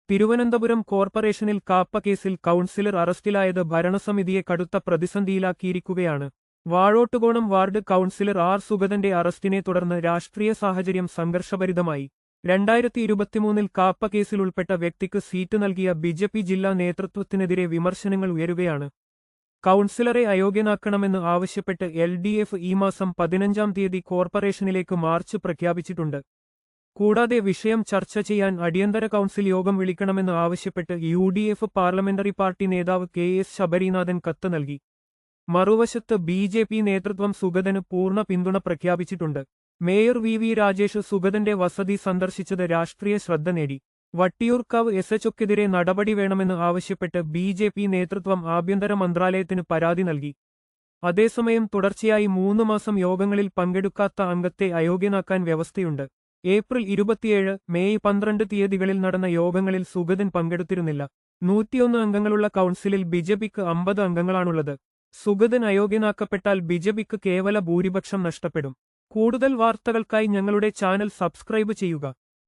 തിരുവനന്തപുരം കോർപ്പറേഷനിൽ കാപ്പ കേസിൽ കൗൺസിലർ അറസ്റ്റിലായത് ഭരണസമിതിയെ കടുത്ത പ്രതിസന്ധിയിലാക്കിയിരിക്കുകയാണ്. വാഴോട്ടുകോണം വാർഡ് കൗൺസിലർ ആർ സുഗതന്റെ അറസ്റ്റിനെ തുടർന്ന് രാഷ്ട്രീയ സാഹചര്യം സംഘർഷഭരിതമായി. 2023 കാപ്പ കേസിൽ ഉൾപ്പെട്ട വ്യക്തിക്ക് സീറ്റ് നൽകിയ ബിജെപി ജില്ലാ നേതൃത്വത്തിനെതിരെ വിമർശനങ്ങൾ ഉയരുകയാണ്. കൗൺസിലറെ അയോഗ്യനാക്കണമെന്ന് ആവശ്യപ്പെട്ട് LDF ഈ മാസം 15-ാം തീയതി കോർപ്പറേഷനിലേക്ക് മാർച്ച് പ്രഖ്യാപിച്ചിട്ടുണ്ട്. കൂടാതെ വിഷയം ചർച്ച ചെയ്യാൻ അടിയന്തര കൗൺസിൽ യോഗം വിളിക്കണമെന്ന് ആവശ്യപ്പെട്ട് UDF പാർലമെന്ററി പാർട്ടി നേതാവ് KS ശബരിനാഥൻ കത്ത് നൽകി. മറുവശത്ത് BJP നേതൃത്വം സുഗതന് പൂർണ്ണ പിന്തുണ പ്രഖ്യാപിച്ചിട്ടുണ്ട്. മേയർ VV രാജേഷ് സുഗതന്റെ വസതി സന്ദർശിച്ചത് രാഷ്ട്രീയ ശ്രദ്ധ നേടി. വട്ടിയൂർക്കാവ് SHOക്കെതിരെ നടപടി വേണമെന്ന് ആവശ്യപ്പെട്ട് BJP നേതൃത്വം ആഭ്യന്തര മന്ത്രാലയത്തിന് പരാതി നൽകി. അതേസമയം തുടർച്ചയായി 3 മാസം യോഗങ്ങളിൽ പങ്കെടുക്കാത്ത അംഗത്തെ അയോഗ്യനാക്കാൻ വ്യവസ്ഥയുണ്ട്. ഏപ്രിൽ 27, മെയ് 12 തീയതികളിൽ നടന്ന യോഗങ്ങളിൽ സുഗതൻ പങ്കെടുത്തിരുന്നില്ല. 101 അംഗങ്ങളുള്ള കൗൺസിലിൽ BJPക്ക് 50 അംഗങ്ങളാണുള്ളത്. സുഗതൻ അയോഗ്യനാക്കപ്പെട്ടാൽ BJPക്ക് കേവല ഭൂരിപക്ഷം നഷ്ടപ്പെടും. കൂടുതൽ വാർത്തകൾക്കായി ഞങ്ങളുടെ ചാനൽ സബ്സ്ക്രൈബ് ചെയ്യുക.